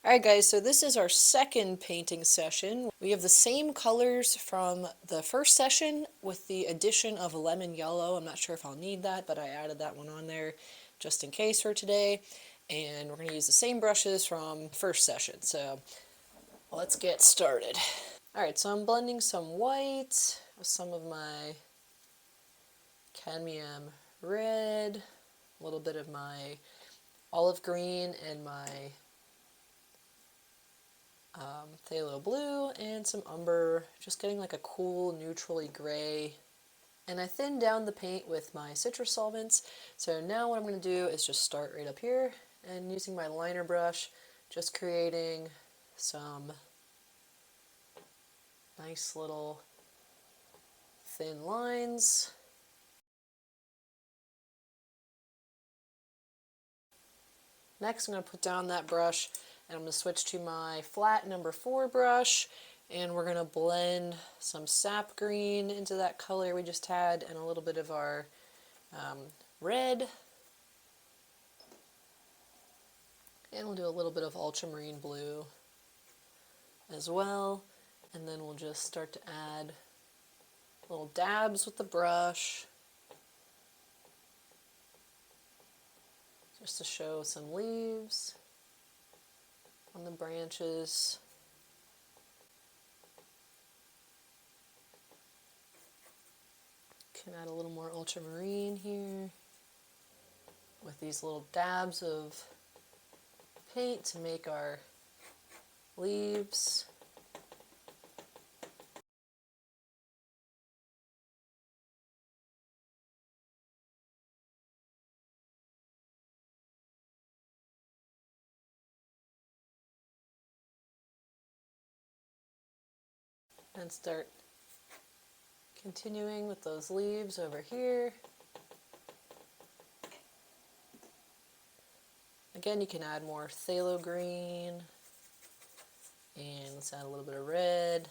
Alright guys, so this is our second painting session. We have the same colors from the first session with the addition of lemon yellow. I'm not sure if I'll need that, but I added that one on there just in case for today. And we're going to use the same brushes from the first session, so let's get started. Alright, so I'm blending some white with some of my cadmium red, a little bit of my olive green, and my phthalo blue, and some umber, just getting like a cool neutrally gray. And I thinned down the paint with my citrus solvents. So now what I'm going to do is just start right up here and using my liner brush, just creating some nice little thin lines. Next I'm going to put down that brush and I'm going to switch to my flat number 4 brush, and we're going to blend some sap green into that color we just had and a little bit of our red. And we'll do a little bit of ultramarine blue as well, and then we'll just start to add little dabs with the brush just to show some leaves on the branches. Can add a little more ultramarine here with these little dabs of paint to make our leaves. And start continuing with those leaves over here. Again, you can add more phthalo green, and let's add a little bit of red.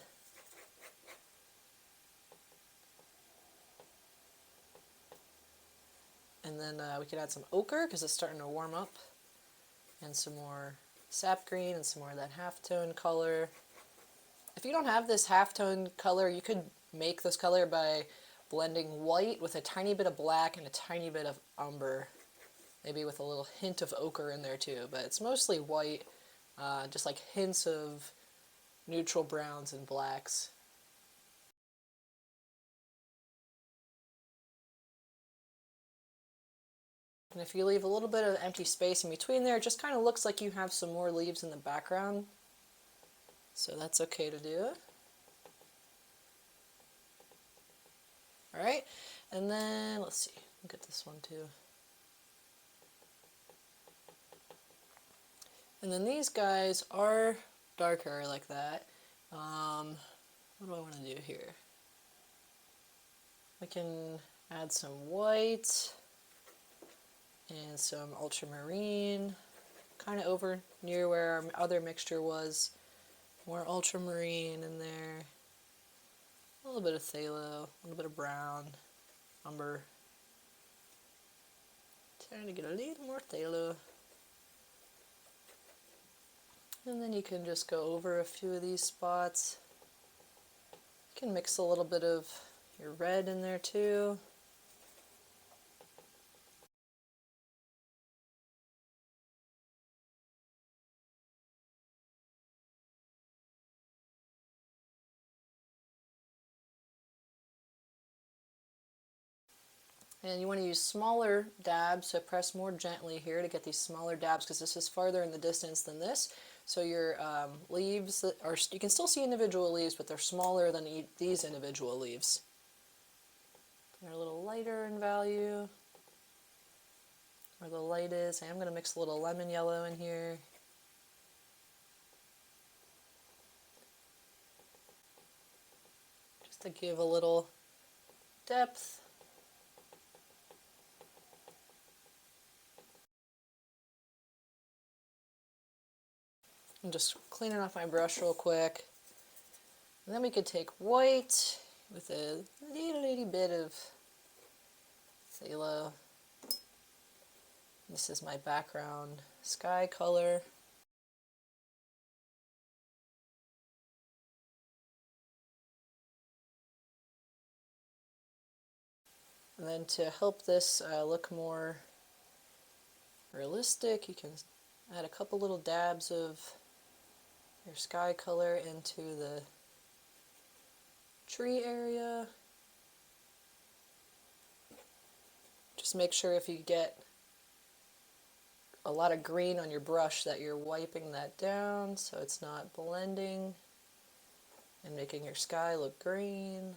And then we could add some ochre because it's starting to warm up, and some more sap green and some more of that halftone color. If you don't have this halftone color, you could make this color by blending white with a tiny bit of black and a tiny bit of umber, maybe with a little hint of ochre in there too, but it's mostly white, just like hints of neutral browns and blacks. And if you leave a little bit of empty space in between there, it just kind of looks like you have some more leaves in the background, so that's okay to do. Alright, and then let's see, look at this one too. And then these guys are darker like that. What do I want to do here? I can add some white and some ultramarine, kind of over near where our other mixture was. More ultramarine in there. A little bit of phthalo, a little bit of brown, umber. Trying to get a little more phthalo. And then you can just go over a few of these spots. You can mix a little bit of your red in there too. And you want to use smaller dabs, so press more gently here to get these smaller dabs because this is farther in the distance than this. So your leaves, you can still see individual leaves, but they're smaller than these individual leaves. They're a little lighter in value, where the light is. I am going to mix a little lemon yellow in here. Just to give a little depth. I'm just cleaning off my brush real quick. And then we could take white with a little bit of phthalo. This is my background sky color. And then to help this look more realistic, you can add a couple little dabs of your sky color into the tree area. Just make sure if you get a lot of green on your brush that you're wiping that down so it's not blending and making your sky look green.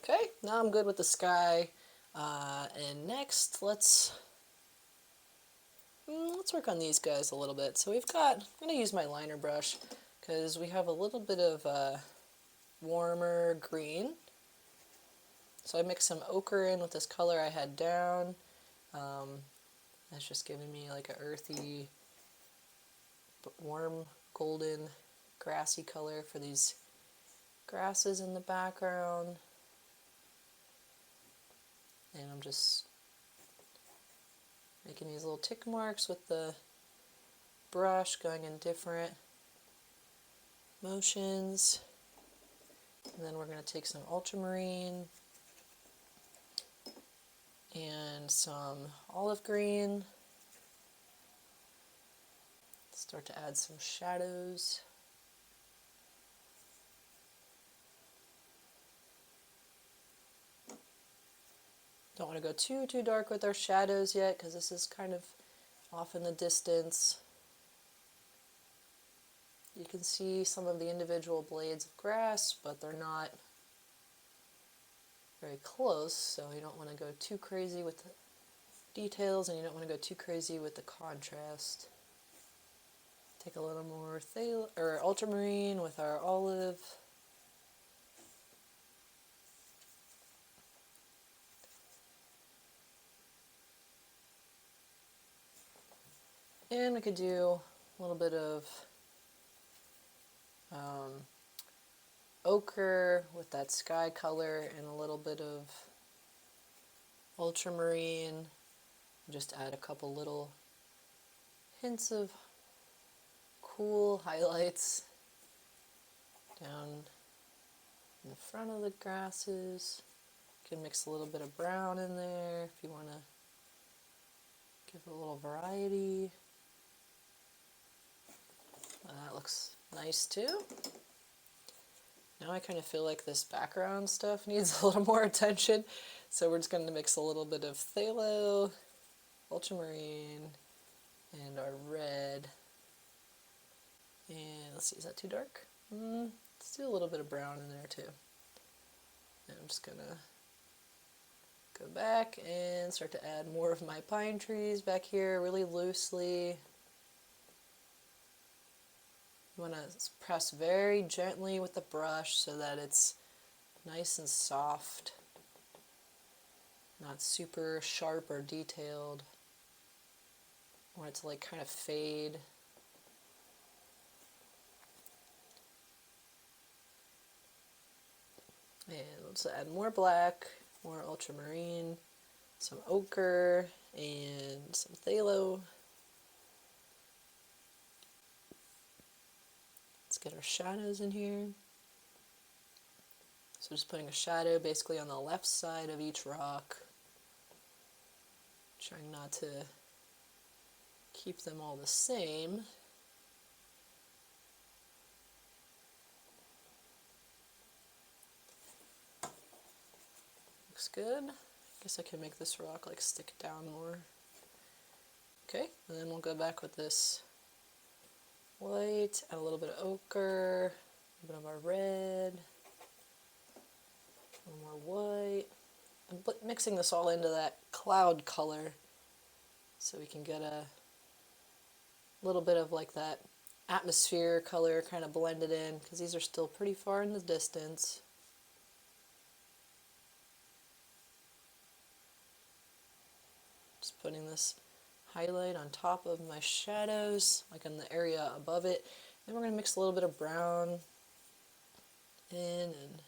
Okay, now I'm good with the sky. And next, let's work on these guys a little bit. So we've got, I'm going to use my liner brush because we have a little bit of warmer green. So I mixed some ochre in with this color I had down. That's just giving me like an earthy, warm, golden, grassy color for these grasses in the background. And I'm just making these little tick marks with the brush, going in different motions. And then we're going to take some ultramarine and some olive green. Start to add some shadows. Don't want to go too dark with our shadows yet because this is kind of off in the distance. You can see some of the individual blades of grass, but they're not very close, so you don't want to go too crazy with the details and you don't want to go too crazy with the contrast. Take a little more phthalo or ultramarine with our olive. And we could do a little bit of ochre with that sky color and a little bit of ultramarine. Just add a couple little hints of cool highlights down in the front of the grasses. You can mix a little bit of brown in there if you want to give it a little variety. That looks nice too. Now I kind of feel like this background stuff needs a little more attention, so we're just going to mix a little bit of phthalo, ultramarine, and our red. And let's see, is that too dark? Let's do a little bit of brown in there too. And I'm just going to go back and start to add more of my pine trees back here really loosely. You want to press very gently with the brush so that it's nice and soft, not super sharp or detailed. I want it to like kind of fade. And let's add more black, more ultramarine, some ochre, and some phthalo. Let's get our shadows in here. So just putting a shadow basically on the left side of each rock. Trying not to keep them all the same. Looks good. I guess I can make this rock like stick down more. Okay, and then we'll go back with this white, add a little bit of ochre, a bit of our red, a little more white. I'm mixing this all into that cloud color so we can get a little bit of like that atmosphere color kind of blended in because these are still pretty far in the distance. Just putting this highlight on top of my shadows, like in the area above it. Then we're going to mix a little bit of brown in, and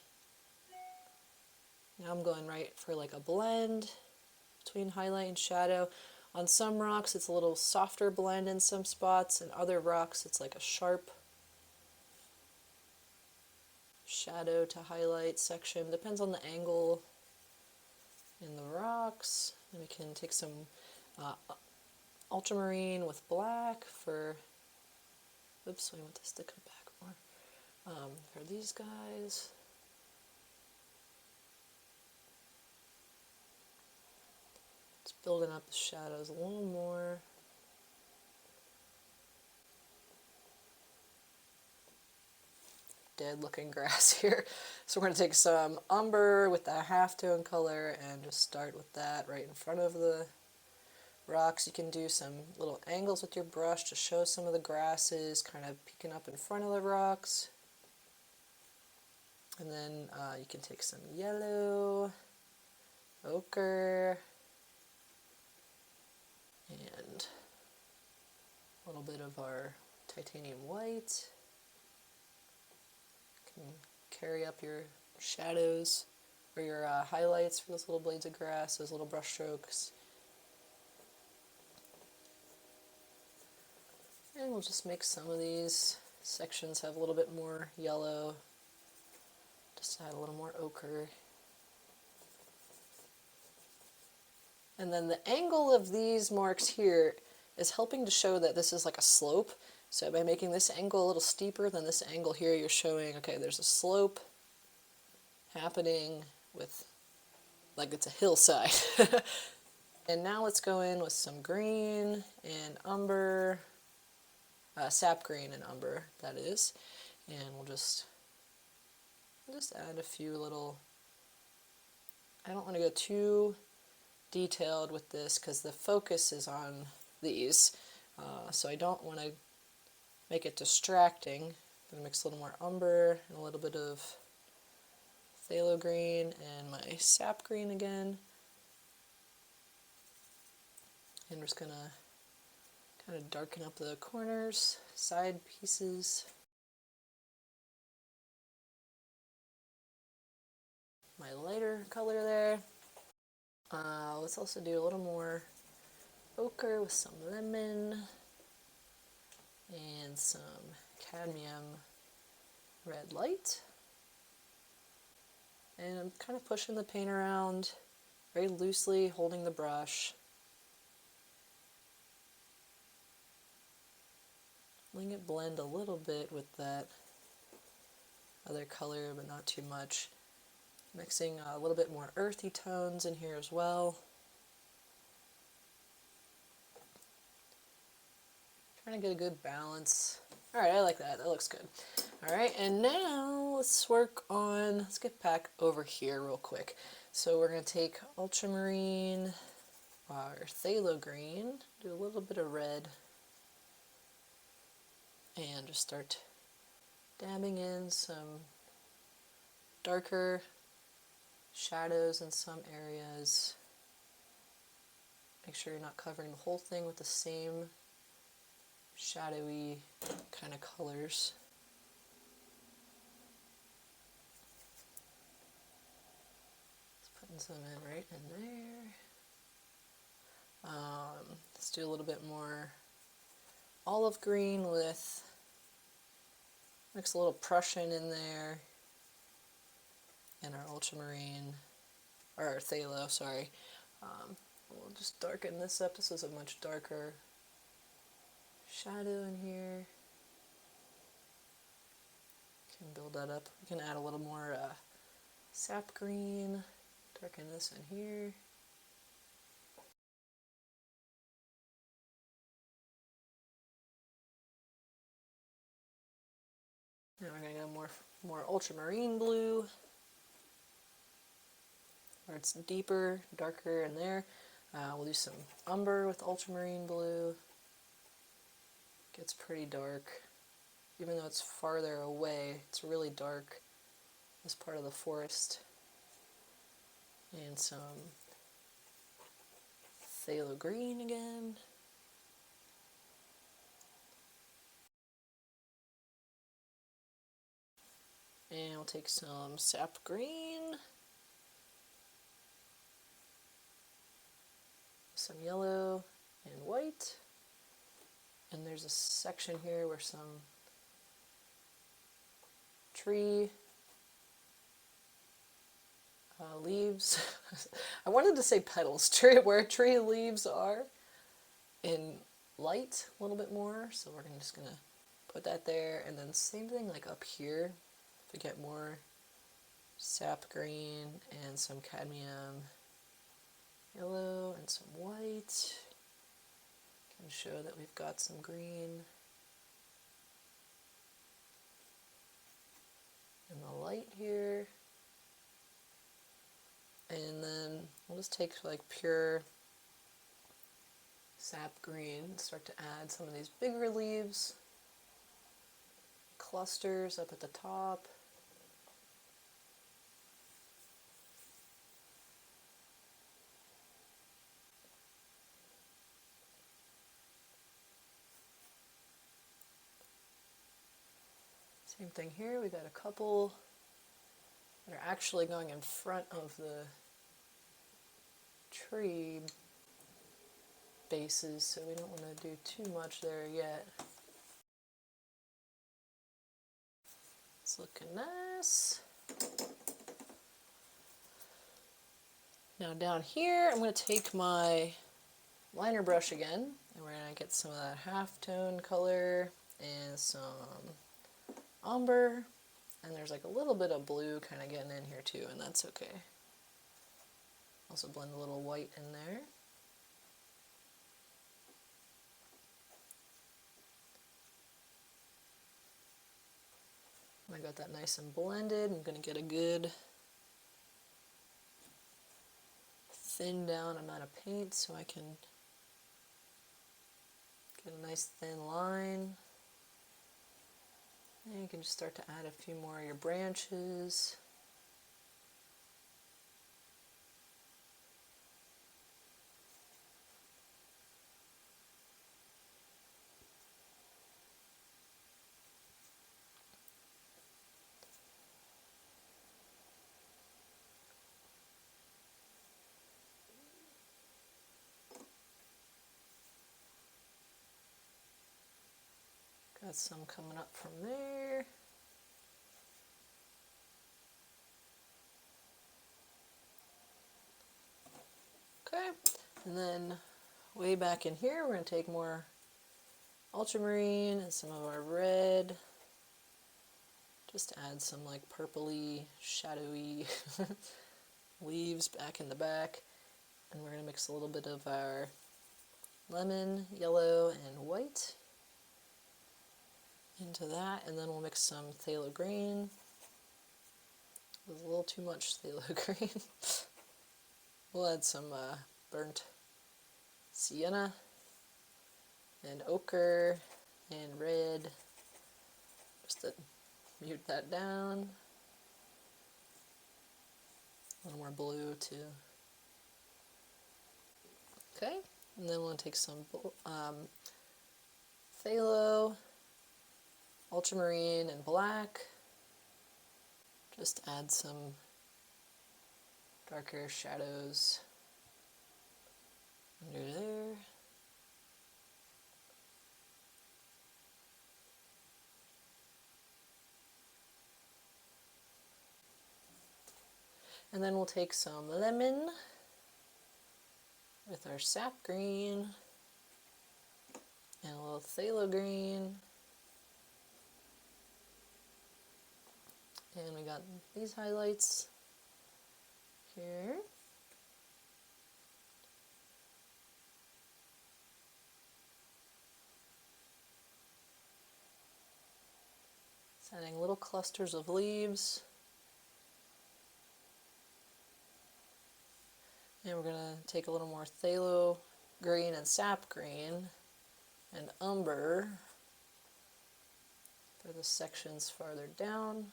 now I'm going right for like a blend between highlight and shadow. On some rocks it's a little softer blend in some spots, and other rocks it's like a sharp shadow to highlight section. Depends on the angle in the rocks. And we can take some ultramarine with black for, oops, we want this to come back more, for these guys. Just building up the shadows a little more. Dead looking grass here. So we're going to take some umber with that halftone color and just start with that right in front of the rocks. You can do some little angles with your brush to show some of the grasses kind of peeking up in front of the rocks. And then you can take some yellow, ochre, and a little bit of our titanium white. Can carry up your shadows or your highlights for those little blades of grass, those little brush strokes. And we'll just make some of these sections have a little bit more yellow. Just add a little more ochre. And then the angle of these marks here is helping to show that this is like a slope. So by making this angle a little steeper than this angle here, you're showing, okay, there's a slope happening with, like it's a hillside. And now let's go in with some green and umber, sap green and umber, that is. And we'll just add a few little, I don't want to go too detailed with this because the focus is on these. So I don't want to make it distracting. I'm going to mix a little more umber and a little bit of phthalo green and my sap green again. And we're just going to kind of darken up the corners, side pieces. My lighter color there. Let's also do a little more ochre with some lemon and some cadmium red light. And I'm kind of pushing the paint around very loosely, holding the brush. Letting it blend a little bit with that other color, but not too much. Mixing a little bit more earthy tones in here as well. Trying to get a good balance. Alright, I like that. That looks good. Alright, and now let's work on, let's get back over here real quick. So we're going to take ultramarine, our phthalo green, do a little bit of red, and just start dabbing in some darker shadows in some areas. Make sure you're not covering the whole thing with the same shadowy kind of colors. Just putting some in right in there. Let's do a little bit more olive green with, mix a little Prussian in there, and our ultramarine, or our phthalo, sorry. We'll just darken this up. This is a much darker shadow in here. Can build that up. We can add a little more sap green, darken this in here. Now we're going to go more ultramarine blue, where it's deeper, darker in there. We'll do some umber with ultramarine blue. Gets pretty dark. Even though it's farther away, it's really dark, this part of the forest. And some phthalo green again. And we'll take some sap green, some yellow, And there's a section here where some tree leaves. I wanted to say petals, where tree leaves are in light a little bit more. So we're just gonna put that there, and then same thing like up here to get more sap green and some cadmium yellow and some white. Can show that we've got some green in the light here. And then we'll just take like pure sap green and start to add some of these bigger leaves, clusters up at the top. Same thing here, we got a couple that are actually going in front of the tree bases, so we don't want to do too much there yet. It's looking nice. Now down here, I'm going to take my liner brush again, and we're going to get some of that halftone color and some umber, and there's like a little bit of blue kind of getting in here too, and that's okay. Also blend a little white in there. When I got that nice and blended, I'm going to get a good thin down amount of paint so I can get a nice thin line. And you can just start to add a few more of your branches. Got some coming up from there. Okay, and then way back in here, we're going to take more ultramarine and some of our red. Just add some like purpley, shadowy leaves back in the back. And we're going to mix a little bit of our lemon, yellow, and white into that, and then we'll mix some phthalo green. There's a little too much phthalo green. We'll add some burnt sienna and ochre and red, just to mute that down. A little more blue too. Okay, and then we'll take some phthalo, ultramarine, and black. Just add some darker shadows under there. And then we'll take some lemon with our sap green and a little phthalo green. And we got these highlights here. It's adding little clusters of leaves. And we're going to take a little more phthalo green and sap green and umber for the sections farther down.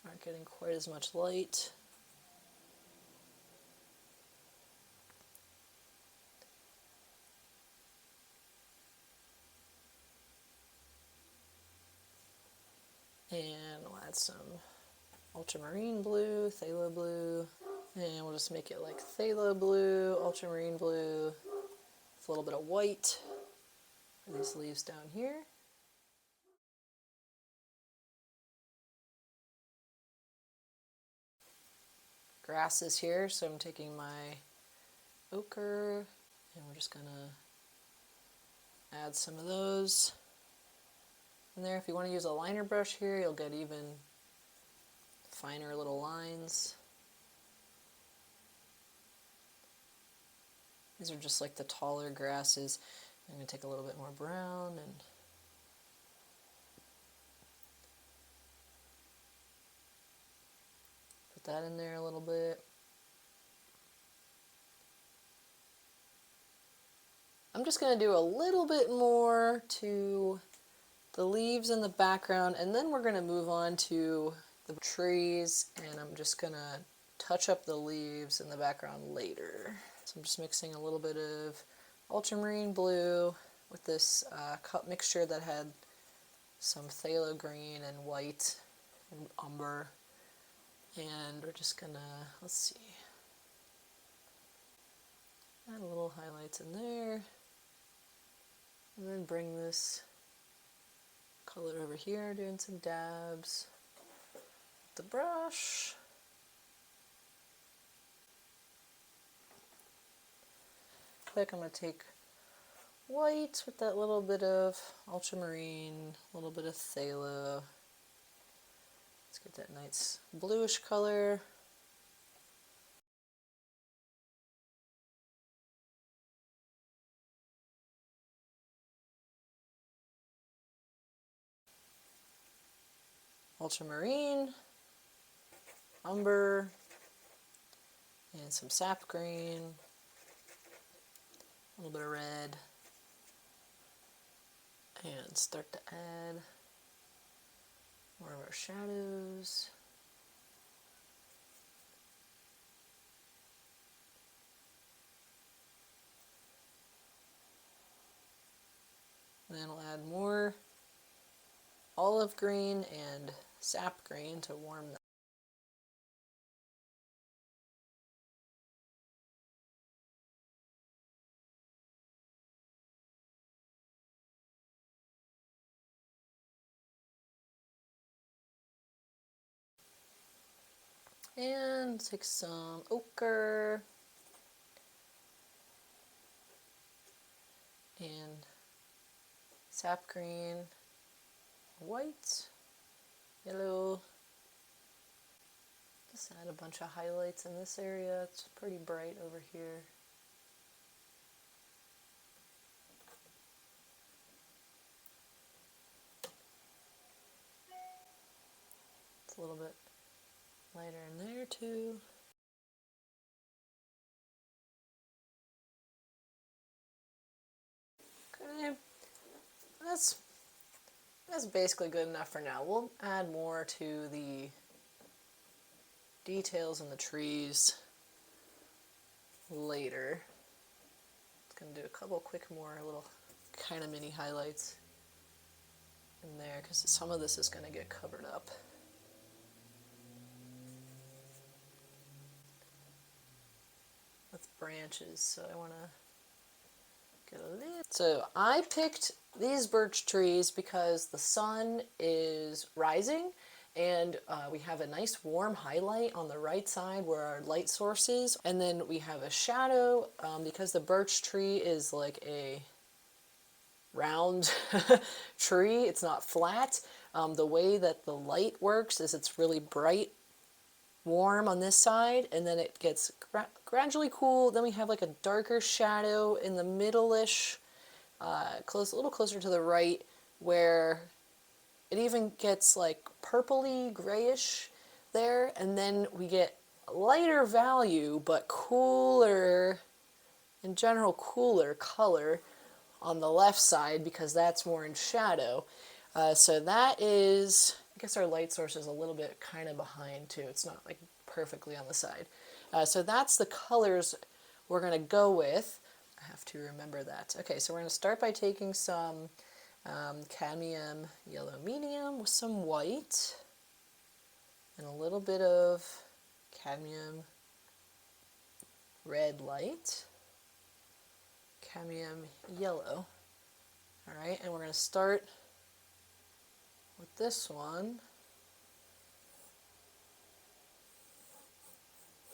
Aren't getting quite as much light. And we'll add some ultramarine blue, phthalo blue, and we'll just make it like phthalo blue, ultramarine blue, with a little bit of white. these leaves down here. Grasses here, so I'm taking my ochre and we're just gonna add some of those in there. If you want to use a liner brush here, you'll get even finer little lines. These are just like the taller grasses. I'm going to take a little bit more brown and put that in there a little bit. I'm just going to do a little bit more to the leaves in the background, and then we're going to move on to the trees, and I'm just going to touch up the leaves in the background later. So I'm just mixing a little bit of ultramarine blue with this cup mixture that had some phthalo green and white and umber. And we're just gonna, let's see, add a little highlights in there. And then bring this color over here, doing some dabs with the brush. Quick, I'm going to take white with that little bit of ultramarine, a little bit of phthalo. Let's get that nice bluish color. Ultramarine, umber, and some sap green, a little bit of red, and start to add more of our shadows. And then we'll add more olive green and sap green to warm that. And take some ochre and sap green, white, yellow. Just add a bunch of highlights in this area. It's pretty bright over here. It's a little bit lighter in there too. Okay, that's basically good enough for now. We'll add more to the details in the trees later. It's gonna do a couple quick more little kind of mini highlights in there because some of this is gonna get covered up. With branches, so I want to get a little. So I picked these birch trees because the sun is rising and we have a nice warm highlight on the right side where our light source is, and then we have a shadow because the birch tree is like a round tree, it's not flat. The way that the light works is it's really bright warm on this side, and then it gets gradually cool. Then we have like a darker shadow in the middle-ish, a little closer to the right, where it even gets like purpley grayish there, and then we get lighter value but cooler, in general cooler color on the left side because that's more in shadow. So that is, I guess our light source is a little bit kind of behind too. It's not like perfectly on the side. So that's the colors we're going to go with. I have to remember that. Okay, so we're going to start by taking some cadmium yellow medium with some white and a little bit of cadmium red light, cadmium yellow. All right, to start with this one.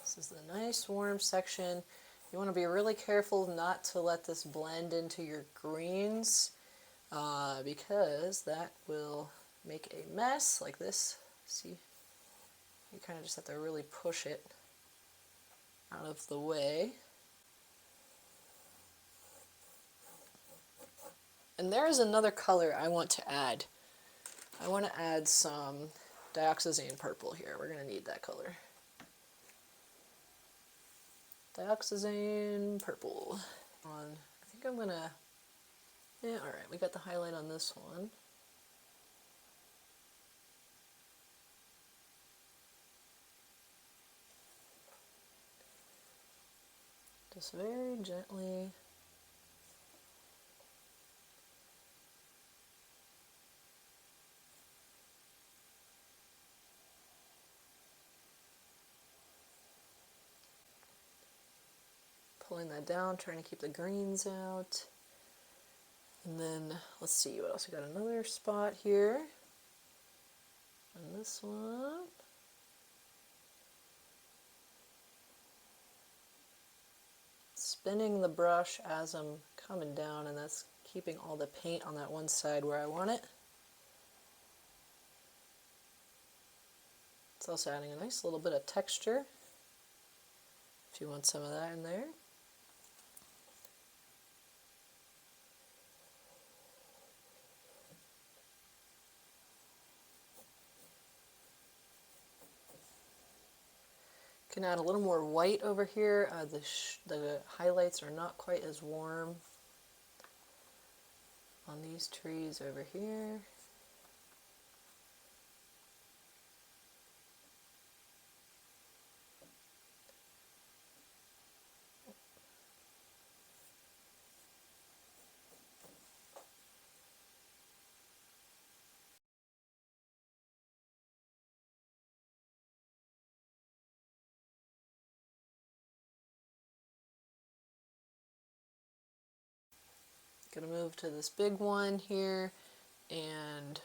This is the nice warm section. You want to be really careful not to let this blend into your greens because that will make a mess like this. See, you kind of just have to really push it out of the way. And there is another color I want to add. I want to add some Dioxazine purple here. We're going to need that color. Dioxazine purple. I think I'm going to, yeah, alright, we got the highlight on this one. Just very gently. Pulling that down, trying to keep the greens out. And then, let's see, what else? We got another spot here. And this one. Spinning the brush as I'm coming down, and that's keeping all the paint on that one side where I want it. It's also adding a nice little bit of texture, if you want some of that in there. Can add a little more white over here. The highlights are not quite as warm on these trees over here. Gonna move to this big one here, and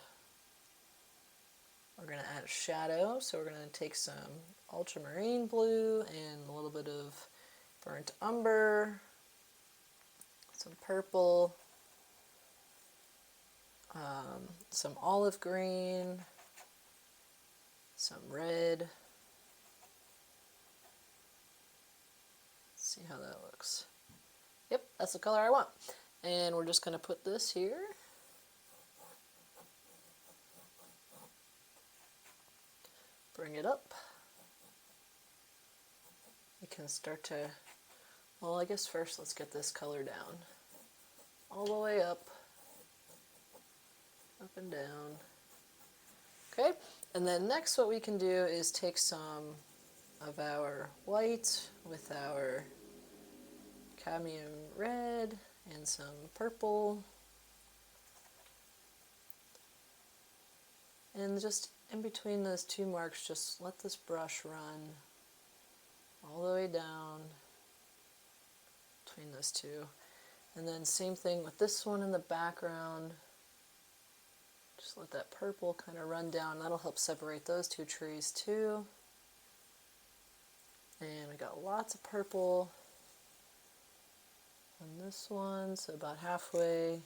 we're gonna add a shadow. So we're gonna take some Ultramarine Blue and a little bit of burnt umber, some purple, some olive green, some red. Let's see how that looks. Yep, that's the color I want. And we're just going to put this here. Bring it up. You can start to, well, I guess first let's get this color down. All the way up and down. Okay, and then next what we can do is take some of our white with our cadmium red and some purple, and just in between those two marks, just let this brush run all the way down between those two. And then same thing with this one in the background. Just let that purple kind of run down. That'll help separate those two trees too. And we got lots of purple on this one, so about halfway.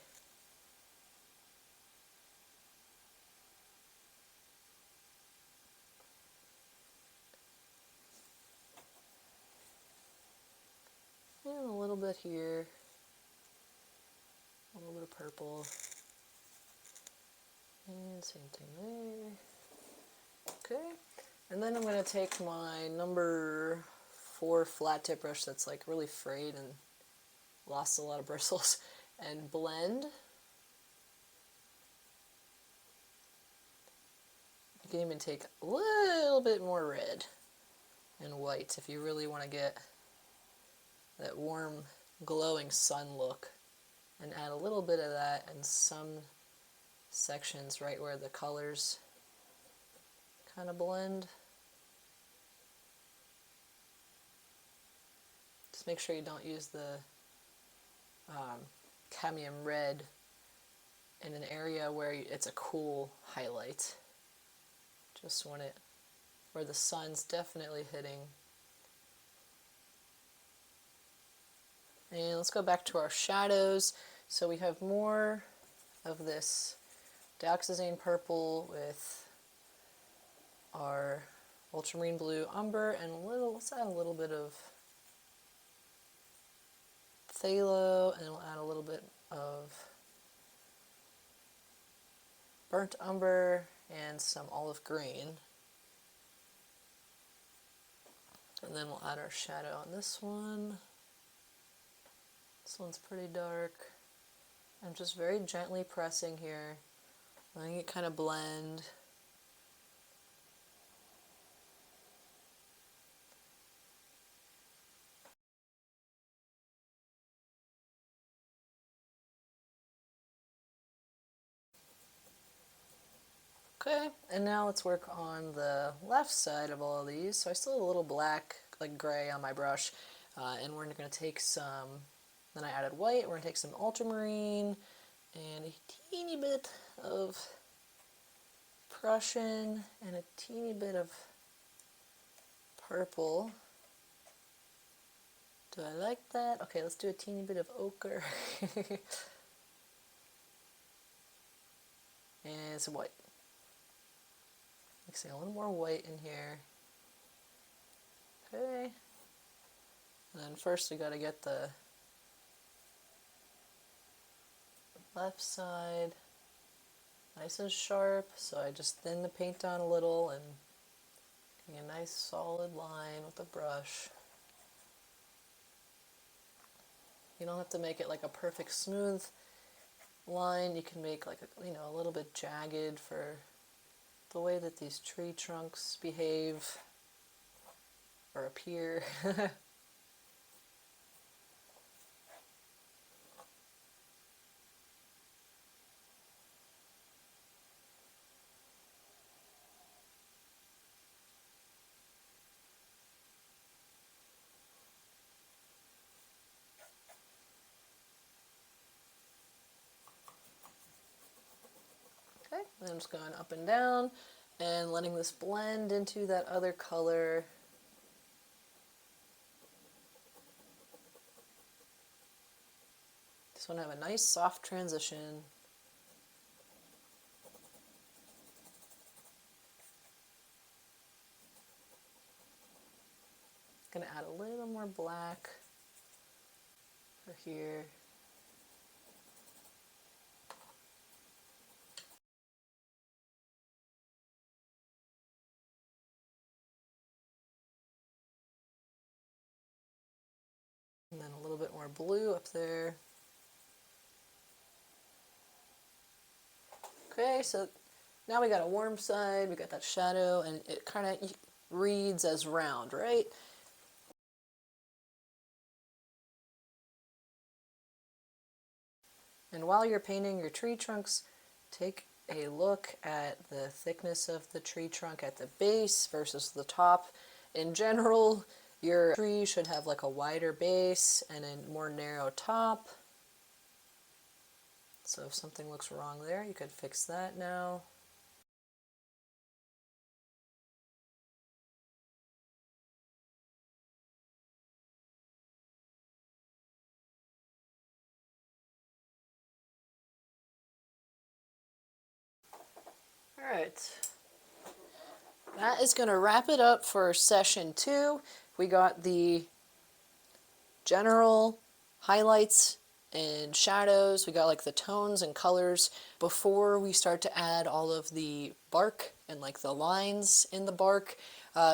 And a little bit here. A little bit of purple. And same thing there. Okay. And then I'm going to take my number 4 flat tip brush that's like really frayed and lost a lot of bristles and blend. You can even take a little bit more red and white if you really want to get that warm glowing sun look, and add a little bit of that in some sections right where the colors kind of blend. Just make sure you don't use the cadmium red in an area where it's a cool highlight. Just want it where the sun's definitely hitting. And let's go back to our shadows. So we have more of this Dioxazine purple with our Ultramarine Blue Umber, and let's add a little bit of Phthalo, and we'll add a little bit of burnt umber and some olive green. And then we'll add our shadow on this one. This one's pretty dark. I'm just very gently pressing here, letting it kind of blend. Okay, and now let's work on the left side of all of these. So I still have a little black, like gray on my brush, and we're going to take some, then I added white, we're going to take some ultramarine and a teeny bit of Prussian and a teeny bit of purple. Do I like that? Okay, let's do a teeny bit of ochre. And some white. Mixing a little more white in here. Okay. And then first we got to get the left side nice and sharp, so I just thin the paint down a little and getting a nice solid line with the brush. You don't have to make it like a perfect smooth line. You can make like a, a little bit jagged for the way that these tree trunks behave or appear. Okay, and I'm just going up and down and letting this blend into that other color. Just want to have a nice soft transition. Going to add a little more black for here. And then a little bit more blue up there. Okay, so now we got a warm side, we got that shadow, and it kind of reads as round, right? And while you're painting your tree trunks, take a look at the thickness of the tree trunk at the base versus the top. In general, your tree should have like a wider base and a more narrow top. So if something looks wrong there, you could fix that now. Alright, that is going to wrap it up for session 2. We got the general highlights and shadows, we got like the tones and colors before we start to add all of the bark and like the lines in the bark.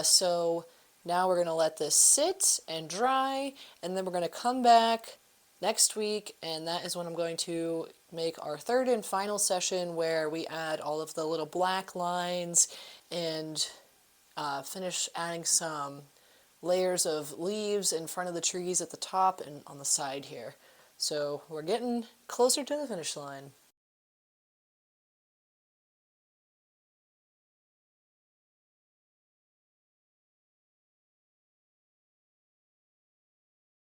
So now we're going to let this sit and dry, and then we're going to come back next week, and that is when I'm going to make our third and final session where we add all of the little black lines and finish adding some layers of leaves in front of the trees at the top and on the side here. So we're getting closer to the finish line.